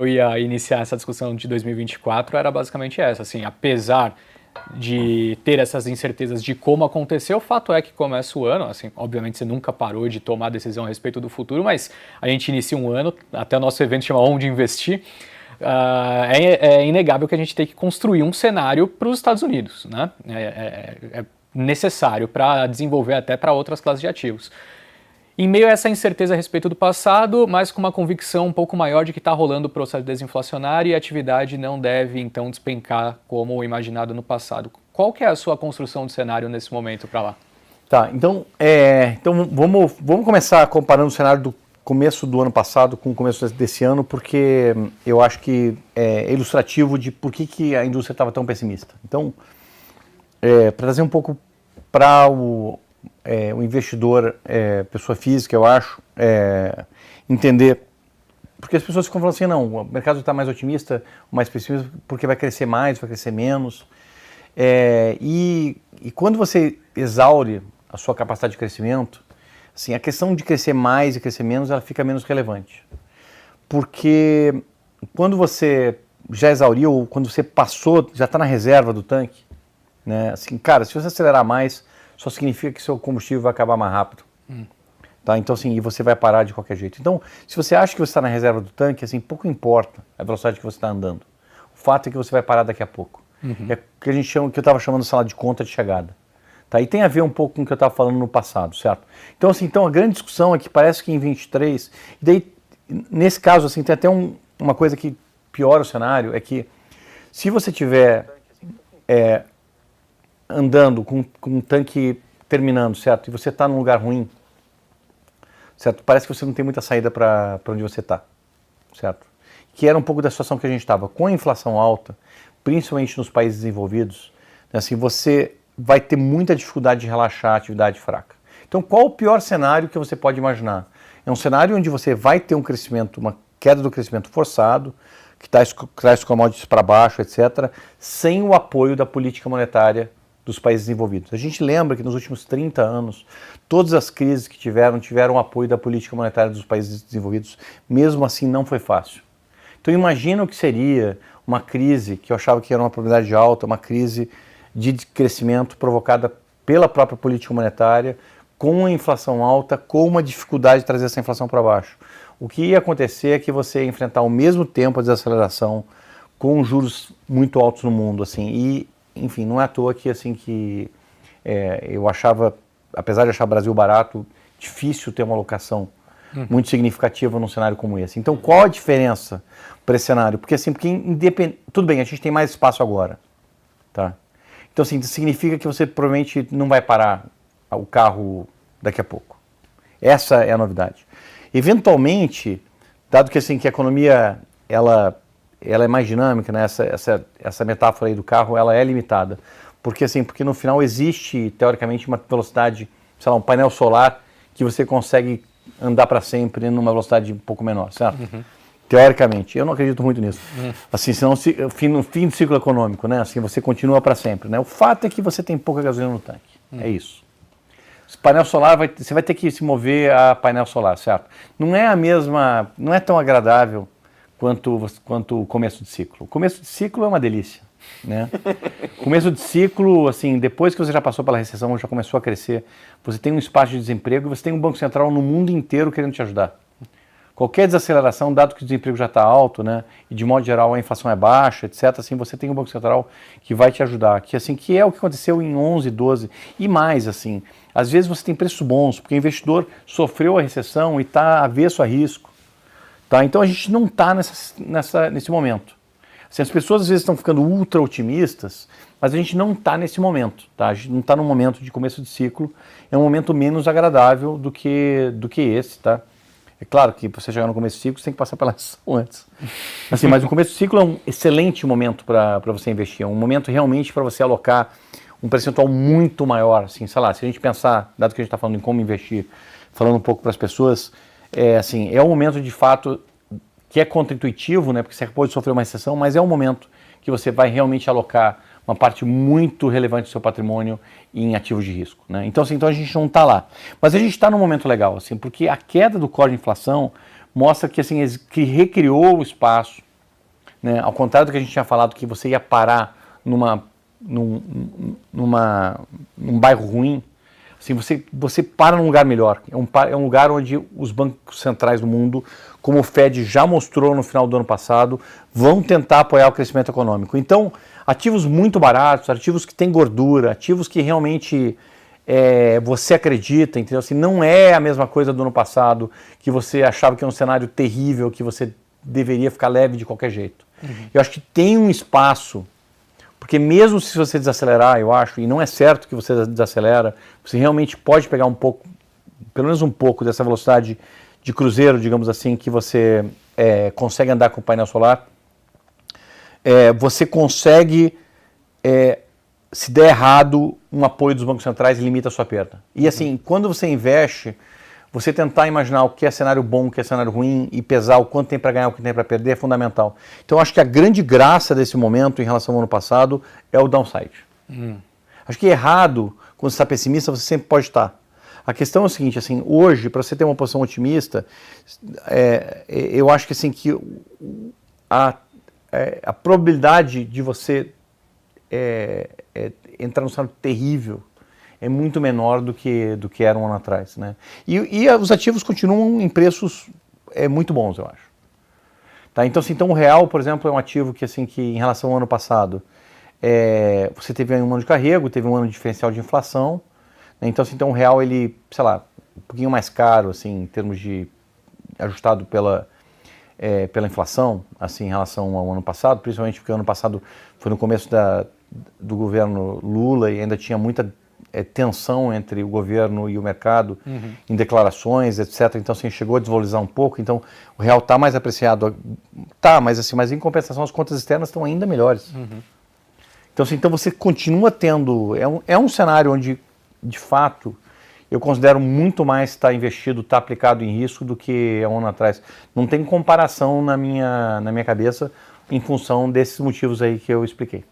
Eu ia iniciar essa discussão de 2024 era basicamente essa, assim, apesar de ter essas incertezas de como aconteceu, o fato é que começa o ano, assim, obviamente você nunca parou de tomar decisão a respeito do futuro, mas a gente inicia um ano, até o nosso evento chama Onde Investir, é inegável que a gente tem que construir um cenário para os Estados Unidos, né? É necessário para desenvolver até para outras classes de ativos. Em meio a essa incerteza a respeito do passado, mas com uma convicção um pouco maior de que está rolando o processo desinflacionário e a atividade não deve, então, despencar como imaginado no passado. Qual que é a sua construção de cenário nesse momento para lá? Tá, então vamos começar comparando o cenário do começo do ano passado com o começo desse ano, porque eu acho que é ilustrativo de por que a indústria estava tão pessimista. Então, para trazer um pouco para o investidor, pessoa física, eu acho, entender, porque as pessoas ficam falando assim, não, o mercado está mais otimista, mais pessimista, porque vai crescer mais, vai crescer menos, e quando você exaure a sua capacidade de crescimento, assim, a questão de crescer mais e crescer menos, ela fica menos relevante, porque quando você já exauriu, ou quando você passou, já está na reserva do tanque, né, assim, cara, se você acelerar mais, só significa que seu combustível vai acabar mais rápido. Tá? Então, assim, e você vai parar de qualquer jeito. Então, se você acha que você está na reserva do tanque, assim, pouco importa a velocidade que você está andando. O fato é que você vai parar daqui a pouco. É o que a gente chama, que eu estava chamando de sala de conta de chegada. Tá? E tem a ver um pouco com o que eu estava falando no passado, certo? Então, assim, a grande discussão é que parece que em 23, e daí, nesse caso, assim, tem até uma coisa que piora o cenário, é que se você tiver andando com um tanque terminando, certo? E você está num lugar ruim, certo? Parece que você não tem muita saída para onde você está, certo? Que era um pouco da situação que a gente estava. Com a inflação alta, principalmente nos países desenvolvidos, assim, você vai ter muita dificuldade de relaxar a atividade fraca. Então, qual o pior cenário que você pode imaginar? É um cenário onde você vai ter um crescimento, uma queda do crescimento forçado, que traz commodities para baixo, etc., sem o apoio da política monetária dos países desenvolvidos. A gente lembra que nos últimos 30 anos, todas as crises que tiveram o apoio da política monetária dos países desenvolvidos, mesmo assim não foi fácil. Então imagina o que seria uma crise, que eu achava que era uma probabilidade alta, uma crise de crescimento provocada pela própria política monetária, com a inflação alta, com uma dificuldade de trazer essa inflação para baixo. O que ia acontecer é que você ia enfrentar ao mesmo tempo a desaceleração, com juros muito altos no mundo, assim, e enfim, não é à toa que, assim, eu achava, apesar de achar o Brasil barato, difícil ter uma alocação muito significativa num cenário como esse. Então, qual a diferença para esse cenário? Porque, assim, tudo bem, a gente tem mais espaço agora, tá? Então, assim, significa que você provavelmente não vai parar o carro daqui a pouco. Essa é a novidade. Eventualmente, dado que, assim, que a economia, ela é mais dinâmica, né? Essa metáfora aí do carro, ela é limitada. Porque no final existe, teoricamente, uma velocidade, sei lá, um painel solar que você consegue andar para sempre numa velocidade um pouco menor, certo? Teoricamente. Eu não acredito muito nisso. Assim, senão, no fim do ciclo econômico, né? Assim, você continua para sempre, né? O fato é que você tem pouca gasolina no tanque. É isso. Esse painel solar, você vai ter que se mover a painel solar, certo? Não é tão agradável quanto o começo de ciclo. O começo de ciclo é uma delícia, né? Começo de ciclo, assim, depois que você já passou pela recessão, já começou a crescer, você tem um espaço de desemprego e você tem um Banco Central no mundo inteiro querendo te ajudar. Qualquer desaceleração, dado que o desemprego já está alto, né, e de modo geral a inflação é baixa, etc., assim, você tem um Banco Central que vai te ajudar, que é o que aconteceu em 11, 12 e mais, assim. Às vezes você tem preços bons, porque o investidor sofreu a recessão e está avesso a risco. Tá? Então a gente não está nesse momento. Assim, as pessoas às vezes estão ficando ultra otimistas, mas a gente não está nesse momento. Tá? A gente não está num momento de começo de ciclo, é um momento menos agradável do que esse. Tá? É claro que para você chegar no começo do ciclo, você tem que passar pela recessão antes. Assim, mas o começo do ciclo é um excelente momento para você investir, é um momento realmente para você alocar um percentual muito maior. Assim, sei lá, se a gente pensar, dado que a gente está falando em como investir, falando um pouco para as pessoas, é um momento de fato que é contra-intuitivo, né, porque você pode sofrer uma recessão, mas é um momento que você vai realmente alocar uma parte muito relevante do seu patrimônio em ativos de risco, né? Então, assim, a gente não está lá. Mas a gente está num momento legal, assim, porque a queda do core de inflação mostra que, assim, que recriou o espaço né? Ao contrário do que a gente tinha falado, que você ia parar num bairro ruim, assim, você para num lugar melhor. É um lugar onde os bancos centrais do mundo, como o Fed já mostrou no final do ano passado, vão tentar apoiar o crescimento econômico. Então, ativos muito baratos, ativos que têm gordura, ativos que realmente você acredita, entendeu? Assim, não é a mesma coisa do ano passado, que você achava que é um cenário terrível, que você deveria ficar leve de qualquer jeito. Eu acho que tem um espaço, porque mesmo se você desacelerar, eu acho, e não é certo que você desacelera, você realmente pode pegar um pouco, pelo menos um pouco dessa velocidade de cruzeiro, digamos assim, que você consegue andar com o painel solar, você consegue, se der errado, um apoio dos bancos centrais limita a sua perda. E assim, quando você investe, você tentar imaginar o que é cenário bom, o que é cenário ruim e pesar o quanto tem para ganhar, o que tem para perder é fundamental. Então eu acho que a grande graça desse momento em relação ao ano passado é o downside. Acho que errado, quando você está pessimista, você sempre pode estar. A questão é o seguinte, assim, hoje, para você ter uma posição otimista, eu acho que, assim, que a probabilidade de você entrar num cenário terrível é muito menor do que era um ano atrás, né? E os ativos continuam em preços muito bons, eu acho. Tá? Então, assim, o real, por exemplo, é um ativo que, assim, que em relação ao ano passado, você teve um ano de carrego, teve um ano de diferencial de inflação, né? Então, assim, o real, ele, sei lá, um pouquinho mais caro, assim, em termos de ajustado pela inflação, assim, em relação ao ano passado, principalmente porque o ano passado foi no começo do governo Lula e ainda tinha muita tensão entre o governo e o mercado em declarações, etc. Então, assim, chegou a desvalorizar um pouco. Então, o real está mais apreciado. Tá, mas em compensação, as contas externas estão ainda melhores. Então, assim, você continua tendo... É um cenário onde, de fato, eu considero muito mais estar investido, estar aplicado em risco do que há um ano atrás. Não tem comparação na minha cabeça em função desses motivos aí que eu expliquei.